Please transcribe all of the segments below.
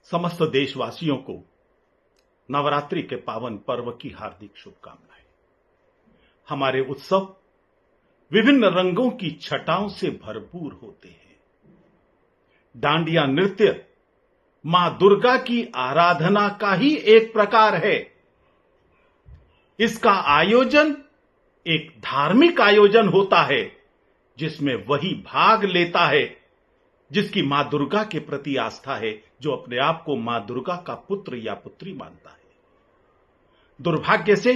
समस्त देशवासियों को नवरात्रि के पावन पर्व की हार्दिक शुभकामनाएं। हमारे उत्सव विभिन्न रंगों की छटाओं से भरपूर होते हैं। डांडिया नृत्य मां दुर्गा की आराधना का ही एक प्रकार है। इसका आयोजन एक धार्मिक आयोजन होता है जिसमें वही भाग लेता है जिसकी मां दुर्गा के प्रति आस्था है, जो अपने आप को मां दुर्गा का पुत्र या पुत्री मानता है। दुर्भाग्य से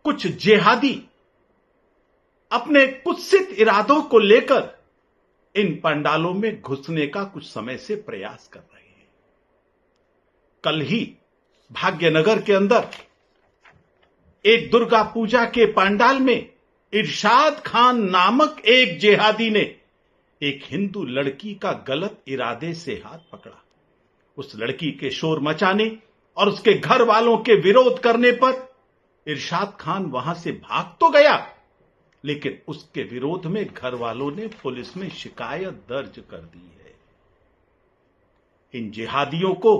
कुछ जिहादी अपने कुत्सित इरादों को लेकर इन पंडालों में घुसने का कुछ समय से प्रयास कर रहे हैं। कल ही भाग्यनगर के अंदर एक दुर्गा पूजा के पंडाल में इरशाद खान नामक एक जिहादी ने एक हिंदू लड़की का गलत इरादे से हाथ पकड़ा। उस लड़की के शोर मचाने और उसके घर वालों के विरोध करने पर इरशाद खान वहां से भाग तो गया, लेकिन उसके विरोध में घर वालों ने पुलिस में शिकायत दर्ज कर दी है। इन जिहादियों को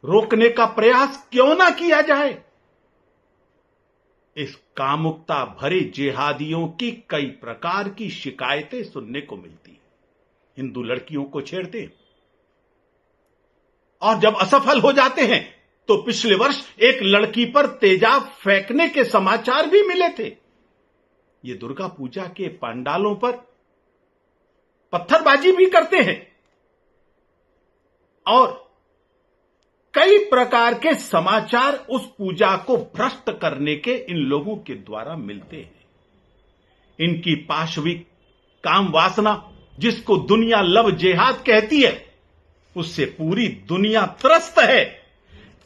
रोकने का प्रयास क्यों ना किया जाए? इस कामुकता भरे जिहादियों की कई प्रकार की शिकायतें सुनने को मिलती हैं। हिंदू लड़कियों को छेड़ते हैं और जब असफल हो जाते हैं तो पिछले वर्ष एक लड़की पर तेजाब फेंकने के समाचार भी मिले थे। ये दुर्गा पूजा के पंडालों पर पत्थरबाजी भी करते हैं और कई प्रकार के समाचार उस पूजा को भ्रष्ट करने के इन लोगों के द्वारा मिलते हैं। इनकी पाशविक काम वासना, जिसको दुनिया लव जिहाद कहती है, उससे पूरी दुनिया त्रस्त है।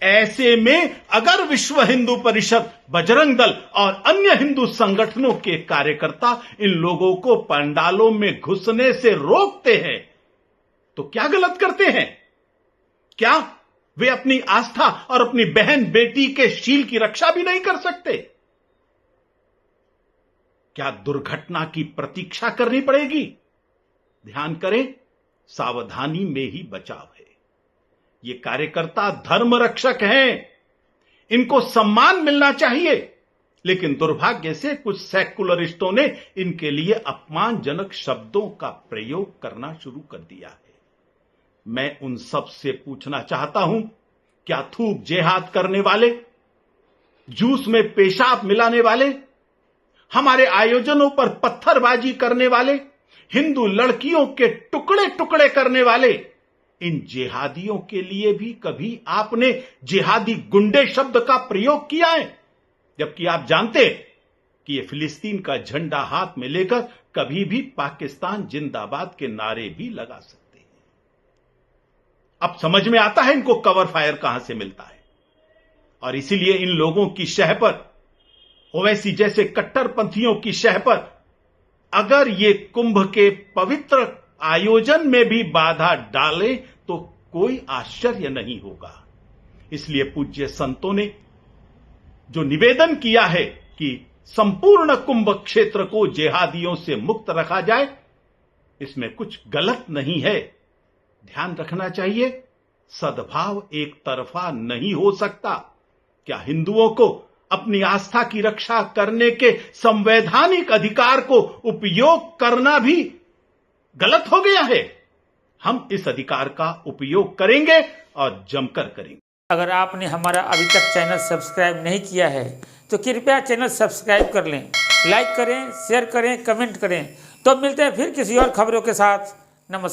ऐसे में अगर विश्व हिंदू परिषद, बजरंग दल और अन्य हिंदू संगठनों के कार्यकर्ता इन लोगों को पंडालों में घुसने से रोकते हैं तो क्या गलत करते हैं? क्या वे अपनी आस्था और अपनी बहन बेटी के शील की रक्षा भी नहीं कर सकते? क्या दुर्घटना की प्रतीक्षा करनी पड़ेगी? ध्यान करें, सावधानी में ही बचाव है। ये कार्यकर्ता धर्म रक्षक हैं, इनको सम्मान मिलना चाहिए, लेकिन दुर्भाग्य से कुछ सेकुलरिस्टों ने इनके लिए अपमानजनक शब्दों का प्रयोग करना शुरू कर दिया है। मैं उन सब से पूछना चाहता हूं, क्या थूक जिहाद करने वाले, जूस में पेशाब मिलाने वाले, हमारे आयोजनों पर पत्थरबाजी करने वाले, हिंदू लड़कियों के टुकड़े टुकड़े करने वाले, इन जिहादियों के लिए भी कभी आपने जिहादी गुंडे शब्द का प्रयोग किया है? जबकि आप जानते हैं कि ये फिलिस्तीन का झंडा हाथ में लेकर कभी भी पाकिस्तान जिंदाबाद के नारे भी लगा सकते हैं। अब समझ में आता है इनको कवर फायर कहां से मिलता है। और इसीलिए इन लोगों की शह पर, ओवैसी जैसे कट्टरपंथियों की शह पर अगर ये कुंभ के पवित्र आयोजन में भी बाधा डाले तो कोई आश्चर्य नहीं होगा। इसलिए पूज्य संतों ने जो निवेदन किया है कि संपूर्ण कुंभ क्षेत्र को जिहादियों से मुक्त रखा जाए, इसमें कुछ गलत नहीं है। ध्यान रखना चाहिए, सद्भाव एक तरफा नहीं हो सकता। क्या हिंदुओं को अपनी आस्था की रक्षा करने के संवैधानिक अधिकार को उपयोग करना भी गलत हो गया है? हम इस अधिकार का उपयोग करेंगे और जमकर करेंगे। अगर आपने हमारा अभी तक चैनल सब्सक्राइब नहीं किया है तो कृपया चैनल सब्सक्राइब कर लें, लाइक करें, शेयर करें, कमेंट करें। तो मिलते हैं फिर किसी और खबरों के साथ। नमस्कार।